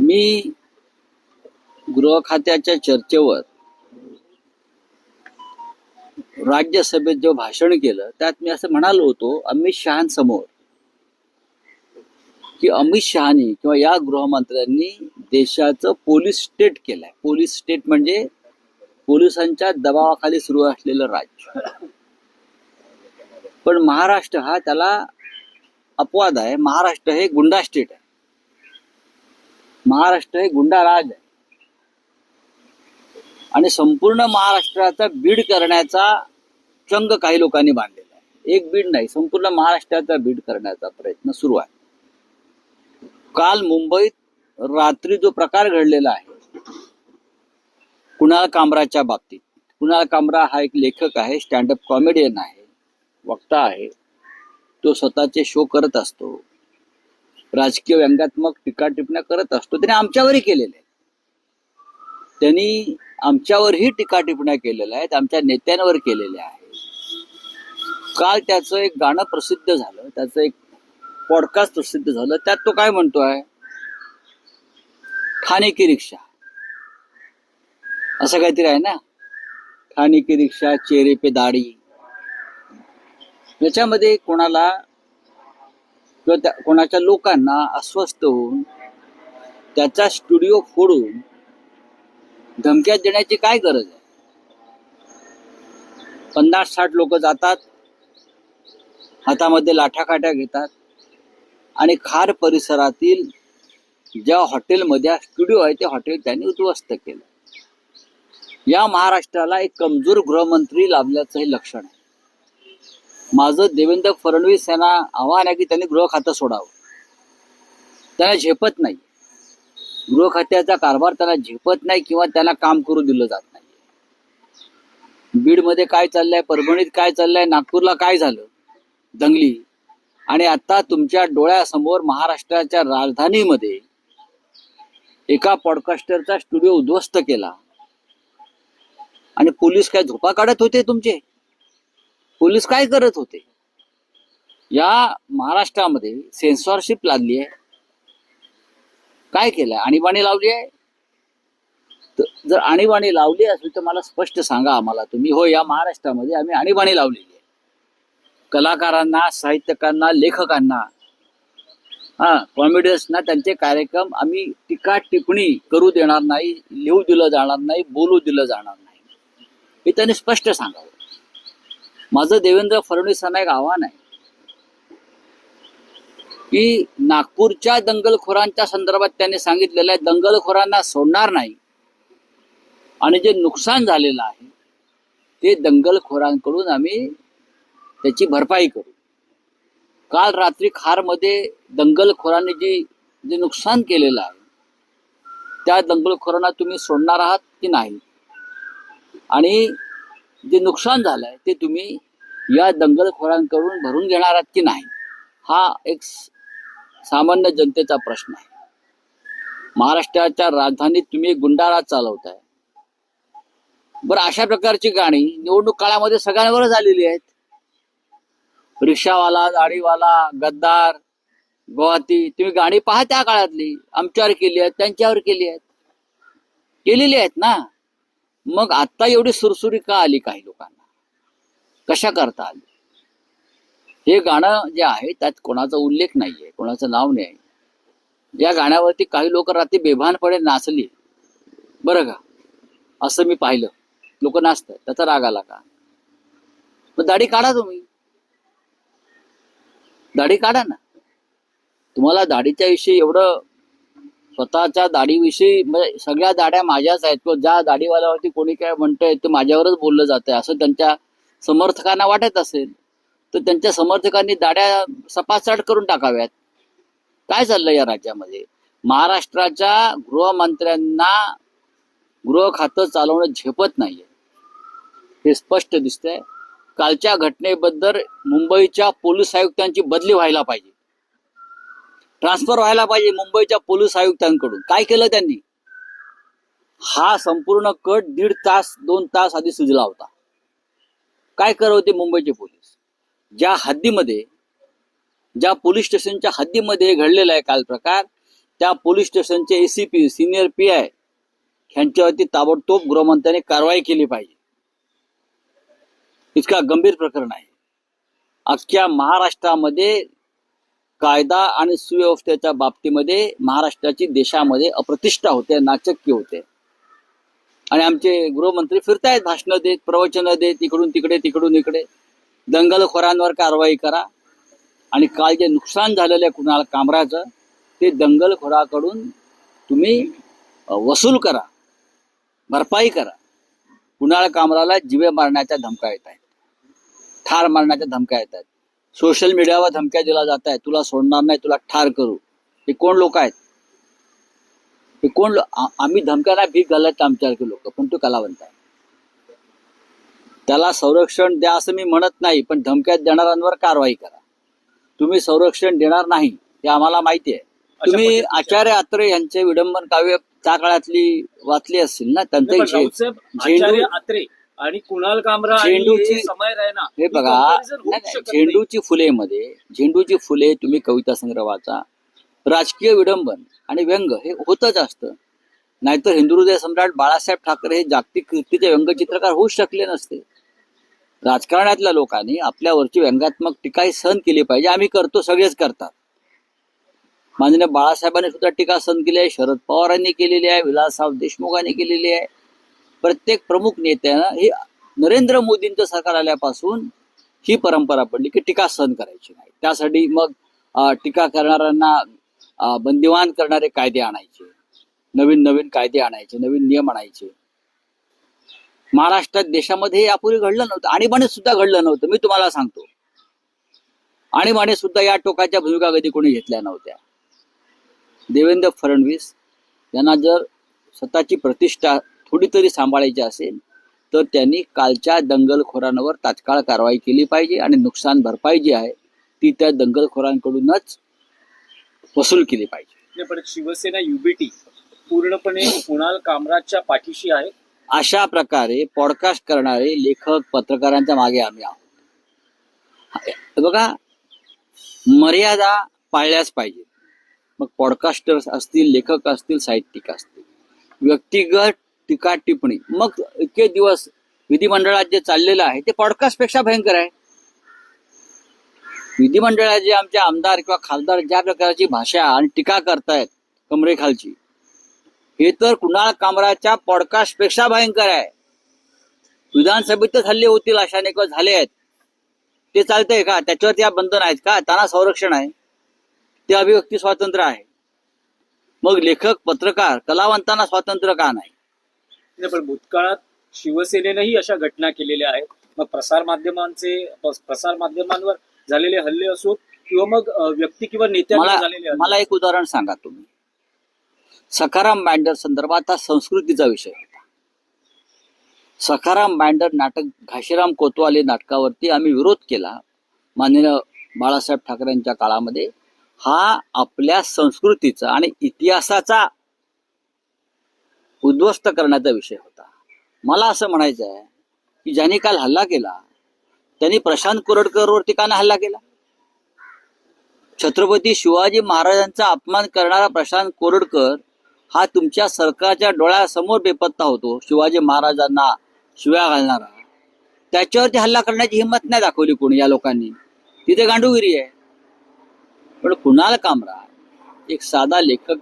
मी गृह खात्याच्या चर्चेवर राज्यसभेत जो भाषण केलं त्यात मी असं म्हणालो होतो अमित शहांसमोर की अमित शहानी किंवा या गृहमंत्र्यांनी देशाचं पोलीस स्टेट केलंय. पोलीस स्टेट म्हणजे पोलिसांच्या दबावाखाली सुरू असलेलं राज्य. पण महाराष्ट्र हा त्याला अपवाद आहे. महाराष्ट्र हे गुंडा स्टेट आहे. महाराष्ट्र हे गुंडा राज आहे आणि संपूर्ण महाराष्ट्राचा बीड करण्याचा चंग काही लोकांनी बांधलेला आहे. एक बीड नाही, संपूर्ण महाराष्ट्राचा बीड करण्याचा प्रयत्न सुरू आहे. काल मुंबईत रात्री जो प्रकार घडलेला आहे कुणाल कामराच्या बाबतीत, कुणाल कामरा हा एक लेखक आहे, स्टँडअप कॉमेडियन आहे, वक्ता आहे. तो स्वतःचे शो करत असतो, राजकीय व्यंग्यात्मक टीका टिप्पण्या करत असतो. त्याने आमच्यावरही केलेले, त्यांनी आमच्यावरही टीका टिप्पण्या केलेल्या आहेत, आमच्या नेत्यांवर केलेल्या आहेत. काल त्याचं एक गाणं प्रसिद्ध झालं, त्याचं एक पॉडकास्ट प्रसिद्ध झालं. त्यात तो काय म्हणतोय, खाने की रिक्षा असं काहीतरी आहे ना, खाने की रिक्षा, चेहरे पे दाढी. याच्यामध्ये कोणाला किंवा कोणाच्या लोकांना अस्वस्थ होऊन त्याचा स्टुडिओ फोडून धमक्या देण्याची काय गरज आहे? 50-60 लोक जातात, हातामध्ये लाठाकाठ्या घेतात आणि खार परिसरातील ज्या हॉटेलमध्ये स्टुडिओ आहे ते हॉटेल त्यांनी उद्ध्वस्त केलं. या महाराष्ट्राला एक कमजोर गृहमंत्री लाभल्याचं हे लक्षण आहे. माझं देवेंद्र फडणवीस यांना आव्हान आहे की त्यांनी गृह खातं सोडावं. त्यांना झेपत नाही, गृह खात्याचा कारभार त्यांना झेपत नाही किंवा त्यांना काम करू दिलं जात नाही. बीडमध्ये काय चाललंय, परभणीत काय चाललंय, नागपूरला काय झालं, दंगली, आणि आता तुमच्या डोळ्यासमोर महाराष्ट्राच्या राजधानीमध्ये एका पॉडकास्टरचा स्टुडिओ उद्ध्वस्त केला. आणि पोलीस काय झोपा काढत होते? तुमचे पोलीस काय करत होते? या महाराष्ट्रामध्ये सेन्सॉरशिप लादली आहे. काय केलंय? आणीबाणी लावली आहे. जर आणीबाणी लावली असेल तर मला स्पष्ट सांगा आम्हाला तुम्ही. हो, या महाराष्ट्रामध्ये आम्ही आणीबाणी लावलेली आहे. कलाकारांना, साहित्यकांना, लेखकांना, कॉमेडियन्सना त्यांचे कार्यक्रम आम्ही टीका टिप्पणी करू देणार नाही, लिहू दिलं जाणार नाही, बोलू दिलं जाणार नाही, हे त्यांनी स्पष्ट सांगावं. माझं देवेंद्र फडणवीसांना एक आव्हान आहे की नागपूरच्या दंगलखोरांच्या संदर्भात त्यांनी सांगितलेलं आहे दंगलखोरांना सोडणार नाही आणि जे नुकसान झालेलं आहे ते दंगलखोरांकडून आम्ही त्याची भरपाई करू. काल रात्री खारमध्ये दंगलखोरांनी जे नुकसान केलेलं आहे त्या दंगलखोरांना तुम्ही सोडणार आहात की नाही, आणि जे नुकसान झालंय ते तुम्ही या दंगलखोरांकडून भरून घेणार आहात की नाही, हा एक सामान्य जनतेचा प्रश्न आहे. महाराष्ट्राच्या राजधानीत तुम्ही गुंडाराज चालवताय. बरं, अशा प्रकारची गाणी निवडणूक काळामध्ये सगळ्यांवरच आलेली आहेत. रिक्षावाला, दाढीवाला, गद्दार, गुवाहाटी, तुम्ही गाणी पहा त्या काळातली. आमच्यावर केली आहेत, त्यांच्यावर केली आहेत, केलेली आहेत ना. मग आता एवढी सुरसुरी का आली काही लोकांना? कशा करता आली? हे गाणं जे आहे त्यात कोणाचा उल्लेख नाहीये, कोणाचं नाव नाही. या गाण्यावरती काही लोक रात्री बेभानपणे नाचली, बरं का, असं मी पाहिलं. लोक नाचतात, त्याचा राग आला का? मग दाढी काढा, तुम्ही दाढी काढा ना. तुम्हाला दाढीच्या विषयी एवढं, स्वतःच्या दाढीविषयी, म्हणजे सगळ्या दाढ्या माझ्याच आहेत किंवा ज्या दाढीवाल्यावरती कोणी काय म्हणतंय ते माझ्यावरच बोललं जातंय असं त्यांच्या समर्थकांना वाटत असेल तर त्यांच्या समर्थकांनी दाढ्या सपासट करून टाकाव्यात. काय चाललंय या राज्यामध्ये? महाराष्ट्राच्या गृहमंत्र्यांना गृह खातं चालवणं झेपत नाहीये, हे स्पष्ट दिसतंय. कालच्या घटनेबद्दल मुंबईच्या पोलीस आयुक्तांची बदली व्हायला पाहिजे, ट्रान्सफर व्हायला पाहिजे मुंबईच्या पोलीस आयुक्तांकडून. काय केलं त्यांनी? हा संपूर्ण कट 1.5 तास 2 तास आधी सुजला होता. काय करत होते मुंबईचे पोलीस? ज्या हद्दीमध्ये, ज्या पोलीस स्टेशनच्या हद्दीमध्ये घडलेला आहे काल प्रकार, त्या पोलीस स्टेशनचे ACP सिनियर PI ह्यांच्यावरती ताबडतोब गृहमंत्र्यांनी कारवाई केली पाहिजे. इतका गंभीर प्रकरण आहे. अख्ख्या महाराष्ट्रामध्ये कायदा आणि सुव्यवस्थेच्या बाबतीमध्ये महाराष्ट्राची देशामध्ये अप्रतिष्ठा होते, नाचक्की होते. आणि आमचे गृहमंत्री फिरतायत, भाषणं देत, प्रवचनं देत, इकडून तिकडे तिकडून इकडे. दंगलखोरांवर कारवाई करा आणि काल जे नुकसान झालेलं आहे कुणाल कामराचं ते दंगलखोराकडून तुम्ही वसूल करा, भरपाई करा. कुणाल कामराला जिवे मारण्याच्या धमक्या येत आहेत, ठार मारण्याच्या धमक्या येत आहेत. सोशल मीडियावर धमक्या दिल्या जात आहेत, तुला सोडणार नाही, तुला ठार करू. हे कोण लोक आहेत? हे कोण आम्ही धमक्यांना भीक घालत आमच्यासारखे लोक, पण तो कलावंत आहे. त्याला संरक्षण द्या असं मी म्हणत नाही, पण धमक्यात देणाऱ्यांवर कारवाई करा. तुम्ही संरक्षण देणार नाही हे आम्हाला माहिती आहे. तुम्ही आचार्य अत्रे यांचे विडंबन काव्य त्या काळातली वाचली असतील ना, त्यांचं आचार्य अत्रे आणि कुणाल कामरा झेंडूची समय रायना हे बघा, झेंडूची फुले तुम्ही कविता संग्रह वाचा. राजकीय विडंबन आणि व्यंग हे होतच असतं. नाहीतर हिंदुहृदय सम्राट बाळासाहेब ठाकरे हे जागतिक कीर्तीचे व्यंगचित्रकार होऊच शकले नसते. राजकारणातल्या लोकांनी आपल्यावरची व्यंगात्मक टीका सहन केली पाहिजे. आम्ही करतो, सगळेच करतात. माननीय बाळासाहेबांनी सुद्धा टीका सहन केली आहे, शरद पवारांनी केलेली आहे, विलासराव देशमुखांनी केलेली आहे. प्रत्येक प्रमुख नेत्यानं ही नरेंद्र मोदींचं सरकार आल्यापासून ही परंपरा पडली की टीका सहन करायची नाही. त्यासाठी मग टीका करणाऱ्यांना बंदिवान करणारे कायदे आणायचे, नवीन नवीन कायदे आणायचे, नवीन नियम आणायचे. महाराष्ट्रात देशामध्ये यापूर्वी घडलं नव्हतं. आणीबाणीत सुद्धा घडलं नव्हतं. मी तुम्हाला सांगतो, आणीबाणीत सुद्धा या टोकाच्या भूमिका कधी कोणी घेतल्या नव्हत्या. देवेंद्र फडणवीस यांना जर स्वतःची प्रतिष्ठा थोडी तरी सांभाळायची असेल तर त्यांनी कालच्या दंगलखोरांवर तात्काळ कारवाई केली पाहिजे आणि नुकसान भरपाई जी आहे ती त्या दंगलखोरांकडूनच वसूल केली पाहिजे. पण शिवसेना UBT पूर्णपणे कुणाल कामराजच्या पाठीशी आहे. अशा प्रकारे पॉडकास्ट करणारे लेखक पत्रकारांच्या मागे आम्ही आहोत. बघा, मर्यादा पाळल्याच पाहिजे. मग पॉडकास्टर्स असतील, लेखक असतील, साहित्यिक असतील, व्यक्तिगत टीका टिप्पणी. मग इतके दिवस विधिमंडळात जे चाललेलं आहे ते पॉडकास्ट पेक्षा भयंकर आहे. विधिमंडळात जे आमचे आमदार किंवा खासदार ज्या प्रकारची भाषा आणि टीका करतायत कमरेखालची, हे तर कुणाल कामराच्या पॉडकास्ट पेक्षा भयंकर आहे. विधानसभेतच हल्ले होतील अशाने किंवा झाले आहेत, ते चालतंय का? त्याच्यावरती या बंधन आहेत का? त्यांना संरक्षण आहे, ते अभिव्यक्ती स्वातंत्र्य आहे. मग लेखक, पत्रकार, कलावंतांना स्वातंत्र्य का नाही? पण भूतकाळात शिवसेनेनंही अशा घटना केलेल्या आहेत. मग प्रसारमाध्यमांवर झालेले हल्ले असो किंवा मग व्यक्ती किंवा नेत्यांवर झालेले. मला एक उदाहरण सांगा तुम्ही. सखाराम बँडर संदर्भात हा संस्कृतीचा विषय होता. सखाराम बँडर नाटक, घाशीराम कोतवाल नाटकावरती आम्ही विरोध केला माननीय बाळासाहेब ठाकरेंच्या काळामध्ये. हा आपल्या संस्कृतीचा आणि इतिहासाचा उद्ध्वस्त करण्याचा विषय होता. मला असं म्हणायचं आहे की ज्यांनी काल हल्ला केला त्यांनी प्रशांत कोरडकरवरती का नाही हल्ला केला? छत्रपती शिवाजी महाराजांचा अपमान करणारा प्रशांत कोरडकर हा तुमच्या सरकारच्या डोळ्यासमोर बेपत्ता होतो. शिवाजी महाराजांना शिव्या घालणारा, त्याच्यावरती हल्ला करण्याची हिंमत नाही दाखवली कोणी या लोकांनी. तिथे गांडूगिरी आहे. पण कुणाल कामरा एक साधा लेखक,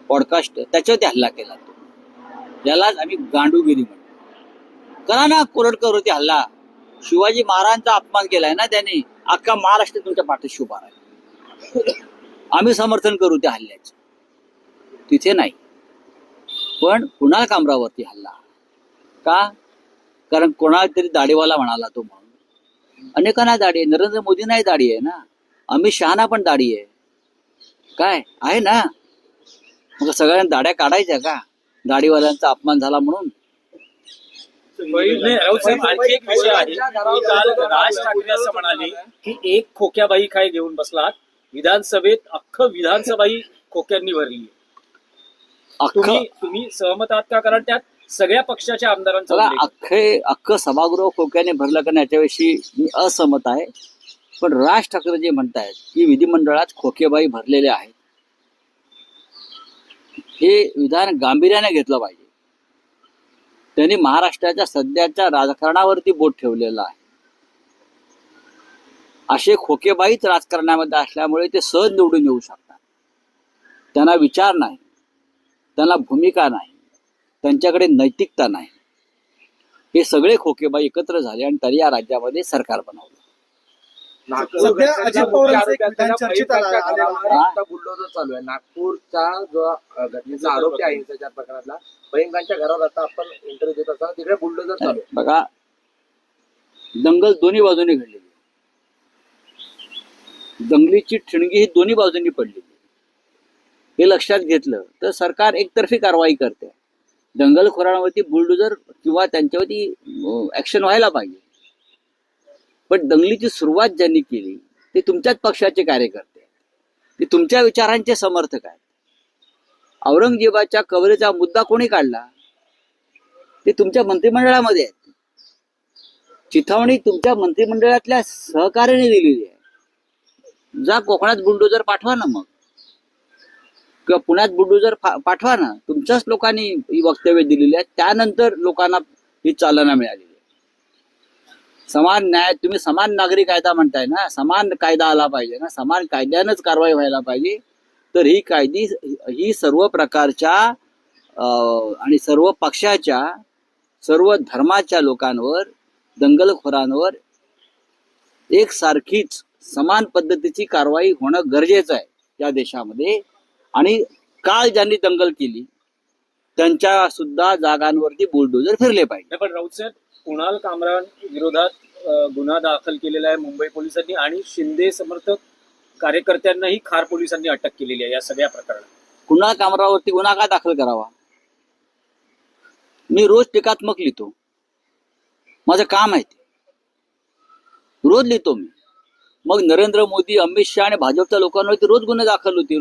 पॉडकास्टर, त्याच्यावरती हल्ला केला. तो यालाच आम्ही गांडूगिरी म्हणतो. करा ना कोरडकरवरती हल्ला. शिवाजी महाराजांचा अपमान केलाय ना त्यांनी. अख्खा महाराष्ट्र तुमच्या पाठीशी उभा आहे. आम्ही समर्थन करू त्या हल्ल्याचं. तिथे नाही. पण कुणाल कामरावरती हल्ला का? कारण कोणाला तरी दाढीवाला म्हणाला तो म्हणून. अनेकांना दाढी आहे. नरेंद्र मोदींनाही दाढी आहे ना, अमित शहाना पण दाढी आहे. काय आहे ना? मग सगळ्यांना दाढ्या काढायच्या का दाढीवाल्यांचा अपमान झाला म्हणून? आणखी एक विषय आहे. काल राज ठाकरे असं म्हणाले की एक खोक्याबाई काय घेऊन बसलात विधानसभेत, अख्खं विधानसभाही खोक्यांनी भरली. तुम्ही सहमत आहात का? कारण त्यात सगळ्या पक्षाच्या आमदारांचा अख्खं सभागृह खोक्याने भरलं का याच्याविषयी मी असहमत आहे. पण राज ठाकरे जे म्हणतायत की विधिमंडळात खोकेबाई भरलेले आहेत, हे विधान गांभीर्याने घेतलं पाहिजे. त्यांनी महाराष्ट्राच्या सध्याच्या राजकारणावरती बोट ठेवलेलं आहे. असे खोकेबाईच राजकारणामध्ये असल्यामुळे ते सहज निवडून येऊ शकतात. त्यांना विचार नाही, त्यांना भूमिका नाही, त्यांच्याकडे नैतिकता नाही. हे सगळे खोकेबाई एकत्र झाले आणि तरी या राज्यामध्ये सरकार बनवलं. सध्या अजित पवारांचं एक विधान चर्चेत आलेलं आहे. आता बुलडोजर चालू आहे. नागपूरचा जो घटनेचा आरोपी आहे हिंसाचार प्रकरणातला भयंकरांच्या घरावर आता आपण इंटरव्ह्यू देत असताना तिकडे बुलडोजर चालू आहे. बघा, दंगल दोन्ही बाजूने घडलेली. दंगलीची ठिणगी ही दोन्ही बाजूंनी पडलेली. हे लक्षात घेतलं तर सरकार एकतर्फी कारवाई करते. दंगलखोरांवरती बुलडोजर किंवा त्यांच्यावरती ऍक्शन व्हायला पाहिजे. पण दंगलीची सुरुवात ज्यांनी केली ते तुमच्याच पक्षाचे कार्यकर्ते आहेत, ते तुमच्या विचारांचे समर्थक आहेत. औरंगजेबाच्या कबरेचा मुद्दा कोणी काढला? ते तुमच्या मंत्रिमंडळामध्ये आहेत. चिथावणी तुमच्या मंत्रिमंडळातल्या सहकार्याने दिलेली आहे. जा कोकणात बुलडोजर पाठवा ना, मग किंवा पुण्यात बुलडोजर पाठवा ना. तुमच्याच लोकांनी ही वक्तव्य दिलेली आहेत. त्यानंतर लोकांना ही चालना मिळालेली आहे. समान न्याय, तुम्ही समान नागरी कायदा म्हणताय ना, समान कायदा आला पाहिजे ना, समान कायद्यानंच कारवाई व्हायला पाहिजे. तर ही सर्व प्रकारच्या आणि सर्व पक्षाच्या, सर्व धर्माच्या लोकांवर, दंगलखोरांवर एकसारखीच समान पद्धतीची कारवाई होणं गरजेचं आहे या देशामध्ये. आणि काल ज्यांनी दंगल केली त्यांच्या सुद्धा जागांवरती बुलडोजर फिरले पाहिजे. पण राऊत साहेब, कुणाल कामरान विरोधात गुन्हा दाखल केलेला आहे मुंबई पोलिसांनी आणि शिंदे समर्थक कार्यकर्त्यांनाही खार पोलिसांनी अटक केलेली आहे या सगळ्या प्रकरणात. कुणाल कामरावरती गुन्हा का दाखल करावा? मी रोज टीकात्मक लिहितो, माझं काम आहे ते, रोज लिहितो मी. मग नरेंद्र मोदी, अमित शहा आणि भाजपच्या लोकांवरती रोज गुन्हे दाखल होतील.